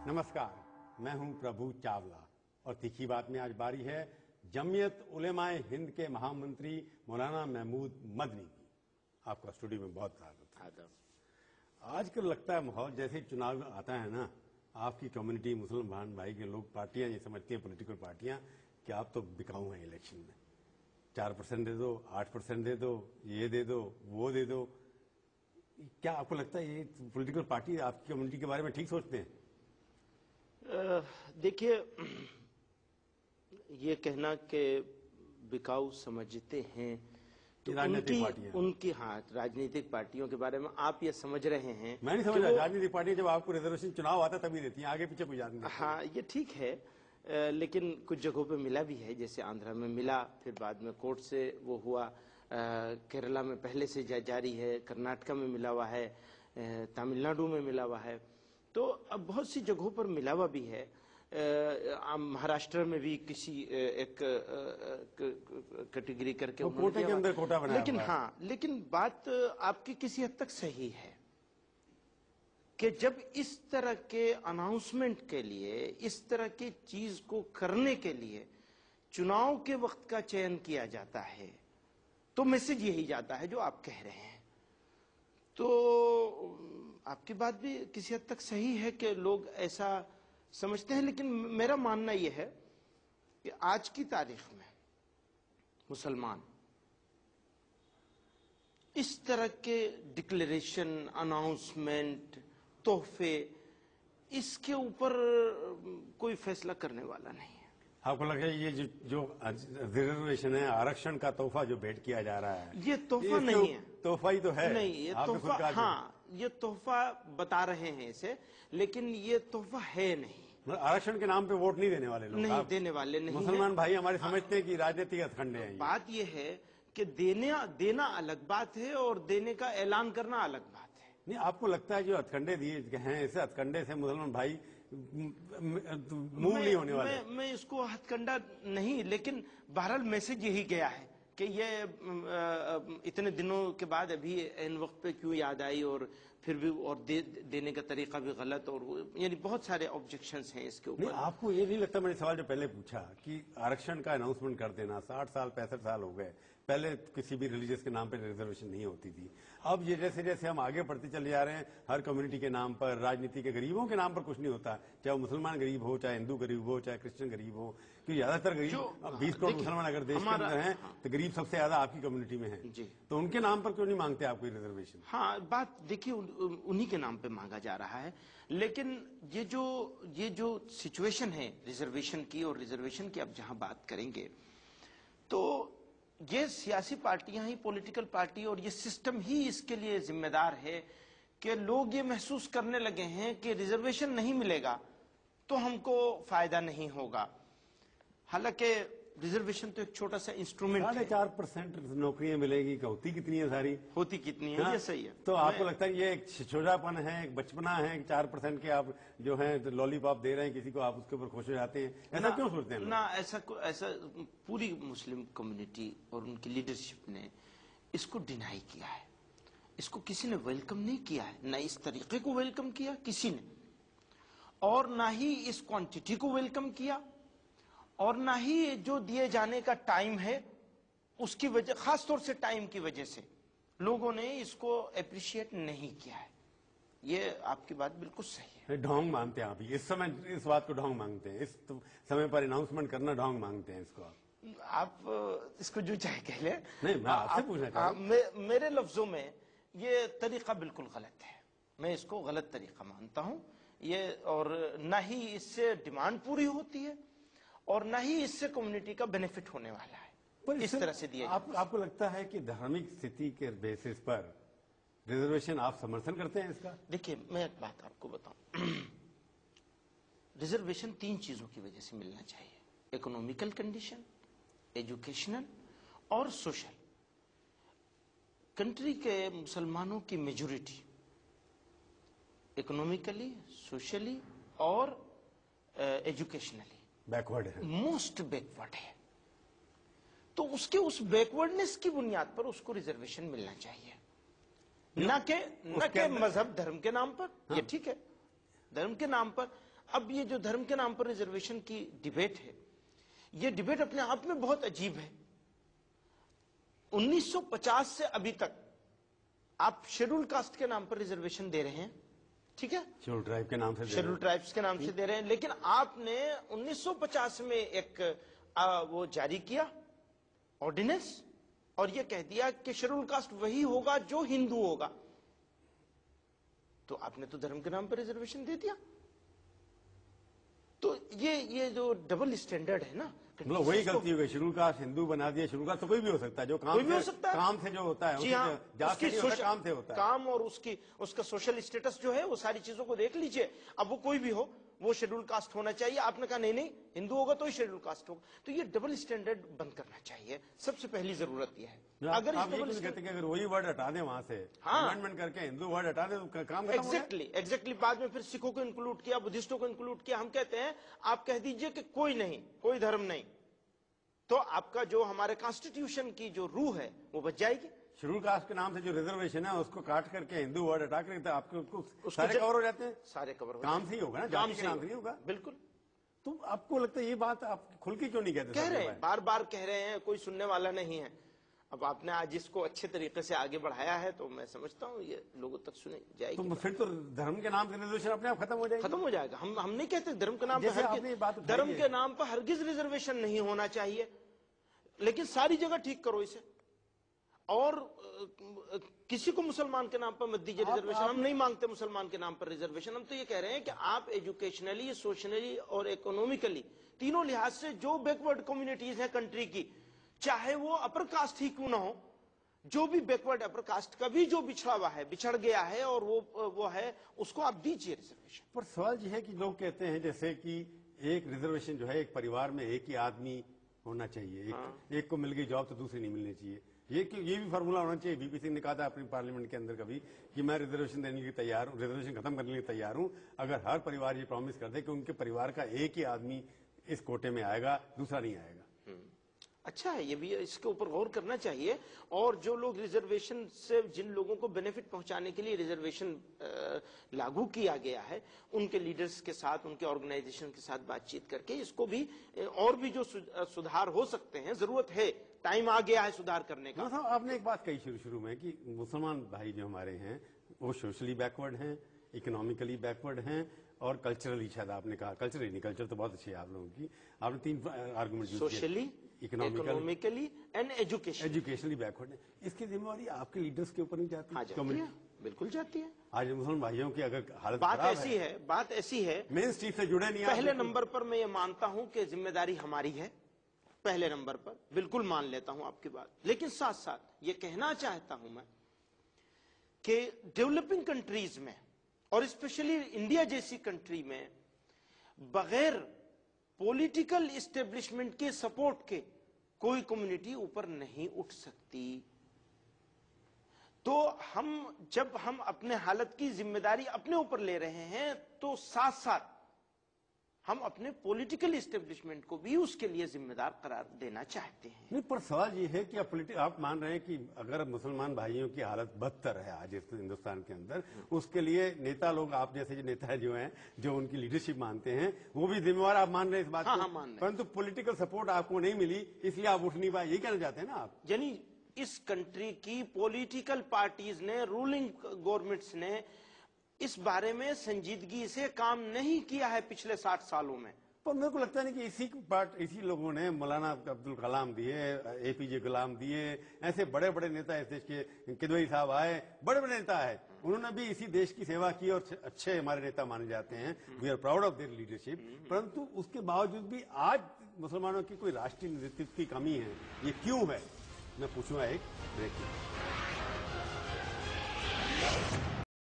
नमस्कार, मैं हूं प्रभु चावला और तीखी बात में आज बारी है जमीयत उलेमाए हिंद के महामंत्री मौलाना महमूद मदनी की। आपका स्टूडियो में बहुत स्वागत है। आजकल लगता है माहौल जैसे चुनाव आता है ना, आपकी कम्युनिटी मुसलमान भाई के लोग पार्टियां ये समझती हैं, पॉलिटिकल पार्टियां, कि आप तो बिकाऊ हैं इलेक्शन में। 4% दे दो, 8% दे दो, ये दे दो, वो दे दो। क्या आपको लगता है ये पॉलिटिकल पार्टी आपकी कम्युनिटी के बारे में ठीक सोचते हैं? देखिए, ये कहना कि बिकाऊ समझते हैं तो उनकी राजनीतिक पार्टियों के बारे में आप ये समझ रहे हैं। मैं नहीं समझ रहा। राजनीतिक पार्टियां जब आपको रिजर्वेशन चुनाव आता तभी देती हैं, आगे पीछे कोई जान नहीं। हाँ, ये ठीक है, लेकिन कुछ जगहों पे मिला भी है, जैसे आंध्रा में मिला, फिर बाद में कोर्ट से वो हुआ, केरला में पहले से जारी है, कर्नाटका में मिला हुआ है, तमिलनाडु में मिला हुआ है, तो अब बहुत सी जगहों पर मिला हुआ भी है। महाराष्ट्र में भी किसी एक कैटेगरी करके कोटे के अंदर कोटा बनाया, लेकिन बात आपकी किसी हद तक सही है कि जब इस तरह के अनाउंसमेंट के लिए, इस तरह की चीज को करने के लिए चुनाव के वक्त का चयन किया जाता है तो मैसेज यही जाता है जो आप कह रहे हैं। तो आपकी बात भी किसी हद तक सही है कि लोग ऐसा समझते हैं, लेकिन मेरा मानना यह है कि आज की तारीख में मुसलमान इस तरह के डिक्लेरेशन, अनाउंसमेंट, तोहफे, इसके ऊपर कोई फैसला करने वाला नहीं है। आपको लग रहा है ये जो रिजर्वेशन है, आरक्षण का तोहफा जो भेंट किया जा रहा है, ये तोहफा नहीं है? तोहफा ही तो है। नहीं, ये तोहफा, ये तोहफा बता रहे हैं इसे, लेकिन ये तोहफा है नहीं। आरक्षण के नाम पे वोट नहीं देने वाले लोग, नहीं देने वाले नहीं। मुसलमान भाई हमारे समझते हैं कि राजनीतिक हथकंडे हैं। बात ये है कि देना अलग बात है और देने का ऐलान करना अलग बात है। नहीं, आपको लगता है जो हथकंडे दिए हैं, ऐसे हथकंडे से मुसलमान भाई मूव नहीं होने वाले? मैं इसको हथकंडा नहीं, लेकिन बहरहाल मैसेज यही गया है कि ये इतने दिनों के बाद अभी इन वक्त पे क्यों याद आई, और फिर भी और देने का तरीका भी गलत, और यानी बहुत सारे ऑब्जेक्शंस हैं इसके ऊपर। आपको ये नहीं लगता, मैंने सवाल जो पहले पूछा कि आरक्षण का अनाउंसमेंट कर देना, 60 साल 65 साल हो गए, पहले किसी भी रिलीजियस के नाम पर रिजर्वेशन नहीं होती थी। अब ये जैसे जैसे हम आगे बढ़ते चले जा रहे हैं, हर कम्युनिटी के नाम पर, राजनीति के गरीबों के नाम पर कुछ नहीं होता, चाहे वो मुसलमान गरीब हो, चाहे हिंदू गरीब हो, चाहे क्रिश्चियन गरीब हो, क्योंकि ज्यादातर गरीब 20 करोड़ मुसलमान अगर देश के अंदर हैं तो गरीब सबसे ज्यादा आपकी कम्युनिटी में है, तो उनके नाम पर क्यों नहीं मांगते आप कोई रिजर्वेशन? हाँ, बात देखिए, उन्हीं के नाम पे मांगा जा रहा है, लेकिन ये जो सिचुएशन है रिजर्वेशन की, और रिजर्वेशन की अब जहां बात करेंगे तो ये सियासी पार्टियां ही, पॉलिटिकल पार्टी और ये सिस्टम ही इसके लिए जिम्मेदार है कि लोग ये महसूस करने लगे हैं कि रिजर्वेशन नहीं मिलेगा तो हमको फायदा नहीं होगा। हालांकि रिजर्वेशन तो एक छोटा सा इंस्ट्रूमेंट है। 4% नौकरियां मिलेगी, होती कितनी है, सारी होती कितनी है? ये सही है। तो आपको लगता है ये एक छोटापन है, एक बचपना है, 4% के आप जो है लॉलीपॉप दे रहे हैं किसी को, आप उसके ऊपर खुश हो जाते हैं? ऐसा क्यों सोचते हैं ना? ऐसा पूरी मुस्लिम कम्युनिटी और उनकी लीडरशिप ने इसको डिनाई किया है, इसको किसी ने वेलकम नहीं किया है, ना इस तरीके को वेलकम किया किसी ने, और ना ही इस क्वांटिटी को वेलकम किया, और ना ही जो दिए जाने का टाइम है उसकी वजह, खासतौर से टाइम की वजह से लोगों ने इसको अप्रिशिएट नहीं किया है। ये आपकी बात बिल्कुल सही है। ढोंग मानते हैं आप इस समय, इस बात को ढोंग मांगते हैं, इस समय पर अनाउंसमेंट करना ढोंग मांगते हैं इसको? आप इसको जो चाहे कह ले। नहीं, मैं आपसे पूछना चाहता हूं। मेरे लफ्जों में ये तरीका बिल्कुल गलत है, मैं इसको गलत तरीका मानता हूं ये, और ना ही इससे डिमांड पूरी होती है और ना ही इससे कम्युनिटी का बेनिफिट होने वाला है। पर इस तरह से दिया आपको लगता है कि धार्मिक स्थिति के बेसिस पर रिजर्वेशन आप समर्थन करते हैं इसका? देखिए, मैं एक बात आपको बताऊं, रिजर्वेशन 3 चीजों की वजह से मिलना चाहिए: इकोनॉमिकल कंडीशन, एजुकेशनल और सोशल। कंट्री के मुसलमानों की मेजोरिटी इकोनॉमिकली, सोशली और एजुकेशनली बैकवर्ड है, मोस्ट बैकवर्ड है। तो उसके उस बैकवर्डनेस की बुनियाद पर उसको रिजर्वेशन मिलना चाहिए, न के मजहब धर्म के नाम पर। ये ठीक है, धर्म के नाम पर अब ये जो धर्म के नाम पर रिजर्वेशन की डिबेट है, ये डिबेट अपने आप में बहुत अजीब है। 1950 से अभी तक आप शेड्यूल कास्ट के नाम पर रिजर्वेशन दे रहे हैं, ठीक है, शेड्यूल ट्राइब के नाम से, शेड्यूल ट्राइब्स के नाम से दे रहे हैं, लेकिन आपने 1950 में एक वो जारी किया ऑर्डिनेंस, और ये कह दिया कि शेड्यूल कास्ट वही होगा जो हिंदू होगा। तो आपने तो धर्म के नाम पर रिजर्वेशन दे दिया। तो ये जो डबल स्टैंडर्ड है ना, मतलब वही गलती हो गई, शेड्यूल कास्ट हिंदू बना दिया। शेड्यूल कास्ट तो कोई भी हो सकता है, जो काम कोई भी हो सकता है, काम से जो होता है, जी हाँ, जात से नहीं होता, काम से होता है। काम और उसका सोशल स्टेटस जो है, वो सारी चीजों को देख लीजिए। अब वो कोई भी हो, वो शेड्यूल कास्ट होना चाहिए। आपने कहा नहीं नहीं, हिंदू होगा तो ही शेड्यूल कास्ट होगा। तो ये डबल स्टैंडर्ड बंद करना चाहिए, सबसे पहली जरूरत यह है। अगर आप ये कहते हैं कि अगर वही वर्ड हटा दें वहां से, अमेंडमेंट करके हिंदू वर्ड हटा दें तो काम खत्म हो गया। एग्जैक्टली बाद में फिर सिखों को इंक्लूड किया, बुद्धिस्टों को इंक्लूड किया। हम कहते हैं आप कह दीजिए कि कोई नहीं, कोई धर्म नहीं, तो आपका जो हमारे कॉन्स्टिट्यूशन की जो रूह है वो बच जाएगी। शेड्यूल कास्ट के नाम से जो रिजर्वेशन है उसको काट करके हिंदू वर्ड हटा करके तो आपके सारे कवर हो जाते हैं। सारे कवर हो काम से ही होगा ना, जाति के नाम से नहीं होगा। बिल्कुल। तो आपको लगता है ये बात आप खुल के क्यों नहीं कहते? कह रहे हैं, बार बार कह रहे हैं, कोई सुनने वाला नहीं है। अब आपने आज इसको अच्छे तरीके से आगे बढ़ाया है तो मैं समझता हूँ ये लोगों तक सुनी जाएगी। तो फिर तो धर्म के नाम से रिजर्वेशन अपने आप खत्म हो जाएगा। खत्म हो जाएगा। हम नहीं कहते धर्म के नाम पर, धर्म के नाम पर हरगिज रिजर्वेशन नहीं होना चाहिए, लेकिन सारी जगह ठीक करो इसे। और किसी को मुसलमान के नाम पर मत दीजिए रिजर्वेशन। हम नहीं मांगते मुसलमान के नाम पर रिजर्वेशन। हम तो ये कह रहे हैं कि आप एजुकेशनली, सोशनली और इकोनॉमिकली, तीनों लिहाज से जो बैकवर्ड कम्युनिटीज हैं कंट्री की, चाहे वो अपर कास्ट ही क्यों ना हो, जो भी बैकवर्ड अपर कास्ट का भी जो बिछड़ा हुआ है, बिछड़ गया है, और वो है, उसको आप दीजिए रिजर्वेशन। पर सवाल यह है कि लोग कहते हैं जैसे कि एक रिजर्वेशन जो है, एक परिवार में एक ही आदमी होना चाहिए, एक को मिल गई जॉब तो दूसरी नहीं मिलनी चाहिए। ये भी फार्मूला होना चाहिए। वीपी सिंह ने कहा था अपनी पार्लियामेंट के अंदर कभी कि मैं रिजर्वेशन देने के लिए तैयार हूं, रिजर्वेशन खत्म करने के लिए तैयार हूं, अगर हर परिवार ये प्रॉमिस कर दे कि उनके परिवार का एक ही आदमी इस कोटे में आएगा, दूसरा नहीं आएगा। अच्छा है, ये भी इसके ऊपर गौर करना चाहिए। और जो लोग रिजर्वेशन से, जिन लोगों को बेनिफिट पहुंचाने के लिए रिजर्वेशन लागू किया गया है, उनके लीडर्स के साथ, उनके ऑर्गेनाइजेशन के साथ बातचीत करके इसको भी और भी जो सुधार हो सकते हैं, जरूरत है, टाइम आ गया है सुधार करने का। आपने एक बात कही शुरू में कि मुसलमान भाई जो हमारे हैं वो सोशली बैकवर्ड हैं, इकोनॉमिकली बैकवर्ड हैं, और कल्चरली, शायद आपने कहा कल्चरली नहीं, कल्चर तो बहुत अच्छी है आप लोगों की, आपने 3 आर्गुमेंट यूज किए, socially, economically and educationally backward है। इसकी जिम्मेवारी आपके लीडर्स के ऊपर नहीं जाती? बिल्कुल जाती है। आज मुसलमान भाइयों की अगर हालत बात ऐसी है, मेन स्ट्रीम से जुड़े नहीं। पहले नंबर पर मैं ये मानता हूं कि जिम्मेदारी हमारी है, पहले नंबर पर बिल्कुल मान लेता हूं आपकी बात। लेकिन साथ साथ ये कहना चाहता हूं मैं कि डेवलपिंग कंट्रीज में, और स्पेशली इंडिया जैसी कंट्री में, बगैर पॉलिटिकल इस्टेब्लिशमेंट के सपोर्ट के कोई कम्युनिटी ऊपर नहीं उठ सकती। तो जब हम अपने हालत की जिम्मेदारी अपने ऊपर ले रहे हैं, तो साथ साथ हम अपने पॉलिटिकल इस्टेब्लिशमेंट को भी उसके लिए जिम्मेदार करार देना चाहते हैं। नहीं, पर सवाल ये है कि आप मान रहे हैं कि अगर मुसलमान भाइयों की हालत बदतर है आज इस हिंदुस्तान के अंदर, उसके लिए नेता लोग, आप जैसे जो नेता जो हैं, जो उनकी लीडरशिप मानते हैं, वो भी जिम्मेवार, आप मान रहे हैं इस बात को? परंतु पॉलिटिकल सपोर्ट आपको नहीं मिली, इसलिए आप उठ नहीं पाए, ये कहना चाहते हैं ना आप? यानी इस कंट्री की पॉलिटिकल पार्टीज ने, रूलिंग गवर्नमेंट्स ने इस बारे में संजीदगी से काम नहीं किया है पिछले 60 सालों में। पर मेरे को लगता है कि इसी लोगों ने मौलाना अब्दुल कलाम दिए, एपीजे गुलाम दिए, ऐसे बड़े बड़े नेता इस देश के, किदवई साहब आए, बड़े बड़े नेता है, उन्होंने भी इसी देश की सेवा की और अच्छे हमारे नेता माने जाते हैं। We are proud of their leadership. परंतु उसके बावजूद भी आज मुसलमानों की कोई राष्ट्रीय नेतृत्व की कमी है, ये क्यों है? मैं पूछूंगा एक ब्रेक में।